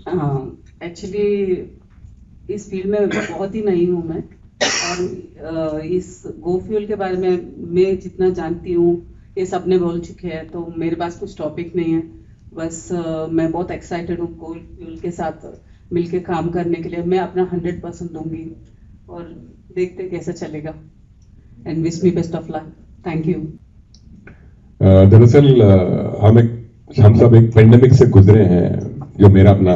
हाँ, एक्चुअली इस फील्ड में बहुत ही नई हूँ मैं। और इस गो फ्यूल के बारे में मैं जितना जानती हूँ ये सबने बोल चुके हैं, तो मेरे पास कुछ टॉपिक नहीं है। बस मैं बहुत एक्साइटेड हूँ गो फ्यूल के साथ मिलके काम करने के लिए। मैं अपना 100% दूंगी और देखते कैसा चलेगा। And wish me best of luck. Thank you. दरअसल हम सब एक पेंडेमिक से गुजरे हैं, जो मेरा अपना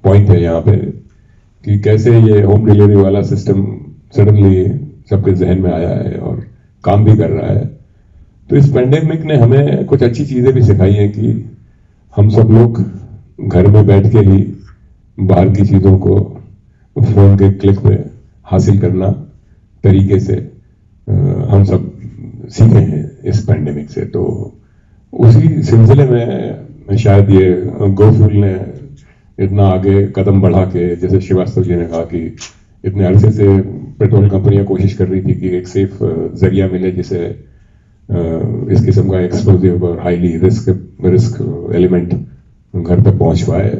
पॉइंट है यहाँ पे, कि कैसे ये होम डिलीवरी वाला सिस्टम सडनली सबके जहन में आया है और काम भी कर रहा है। तो इस पेंडेमिक ने हमें कुछ अच्छी चीजें भी सिखाई हैं कि हम सब लोग घर में बैठ के ही बाहर की चीजों को फोन के क्लिक पे हासिल करना तरीके से हम सब सीखे हैं इस पेंडेमिक से। तो उसी सिलसिले में शायद ये गो फ्यूल ने इतना आगे कदम बढ़ा के, जैसे श्रीवास्तव जी ने कहा कि इतने अरसे से पेट्रोल कंपनियां कोशिश कर रही थी कि एक सेफ जरिया मिले जिसे इस किस्म का एक्सप्लोजिव और हाईली रिस्क एलिमेंट घर तक पहुंच पाए।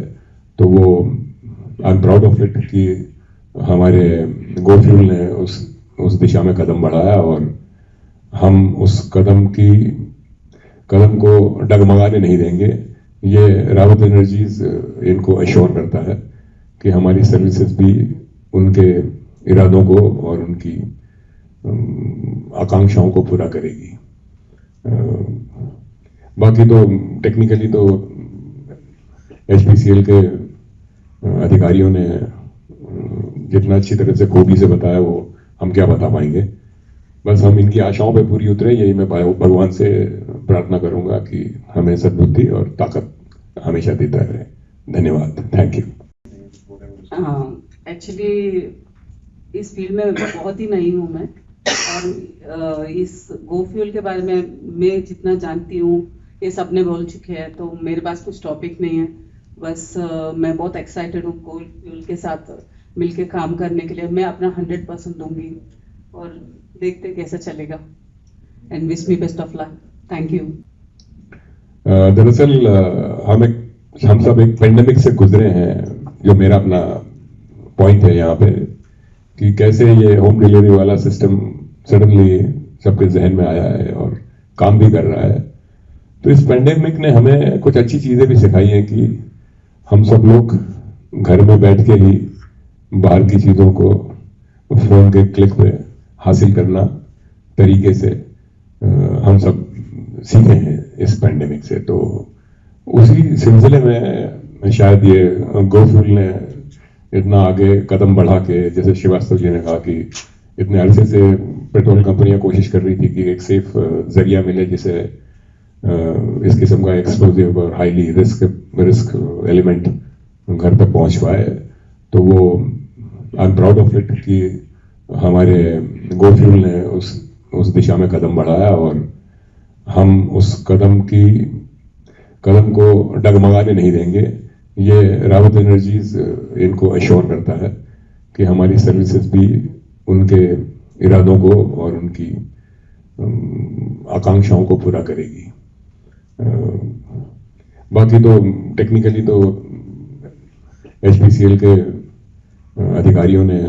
तो वो I am proud of it कि हमारे गो फ्यूल ने उस दिशा में कदम बढ़ाया और हम उस कदम को डगमगाने नहीं देंगे। ये रावत एनर्जीज इनको अश्योर करता है कि हमारी सर्विसेज भी उनके इरादों को और उनकी आकांक्षाओं को पूरा करेगी। बाकी तो टेक्निकली तो एचपीसीएल के अधिकारियों ने जितना अच्छी तरह से खूबी से बताया वो हम क्या बता पाएंगे। बस हम इनकी आशाओं पे पूरी उतरे, यही मैं भगवान से प्रार्थना करूंगा कि हमें सद्बुद्धि और ताकत हमेशा देता रहे। धन्यवाद। Thank you. एक्चुअली इस फील्ड में बहुत ही नई हूँ मैं। और इस गो फ्यूल के बारे में मैं जितना जानती हूँ ये सबने बोल चुके हैं, तो मेरे पास कुछ टॉपिक नहीं है। बस मैं बहुत एक्साइटेड हूँ गो फ्यूल के साथ मिलके काम करने के लिए। मैं अपना 100% दूंगी और देखते कैसा चलेगा। And wish me best of luck. Thank you. दरअसल हम सब एक पेंडेमिक से गुजरे हैं, जो मेरा अपना पॉइंट है यहाँ पे, कि कैसे ये होम डिलीवरी वाला सिस्टम सडनली सबके जहन में आया है और काम भी कर रहा है। तो इस पेंडेमिक ने हमें कुछ अच्छी चीजें भी सिखाई हैं कि हम सब लोग घर में बैठ के ही बाहर की चीजों को फोन के क्लिक पे हासिल करना तरीके से हम सब सीखे हैं इस पेंडेमिक से। तो उसी सिलसिले में शायद ये गो फ्यूल ने इतना आगे कदम बढ़ा के, जैसे श्रीवास्तव जी ने कहा कि इतने अरसे से पेट्रोल कंपनियां कोशिश कर रही थी कि एक सेफ जरिया मिले जिसे इस किस्म का एक्सप्लोजिव और हाईली रिस्क एलिमेंट घर तक पहुंच पाए। तो वो I am proud of it कि हमारे गो फ्यूल ने उस दिशा में कदम बढ़ाया और हम उस कदम को डगमगाने नहीं देंगे। ये रावत एनर्जीज इनको अश्योर करता है कि हमारी सर्विसेज भी उनके इरादों को और उनकी आकांक्षाओं को पूरा करेगी। बाकी तो टेक्निकली तो एचपीसीएल के अधिकारियों ने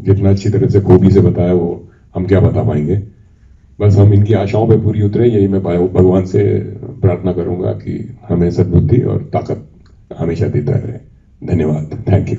जितना अच्छी तरह से खूबी से बताया वो हम क्या बता पाएंगे। बस हम इनकी आशाओं पे पूरी उतरे, यही मैं भगवान से प्रार्थना करूंगा कि हमें सद्बुद्धि और ताकत हमेशा देता रहे। धन्यवाद। Thank you.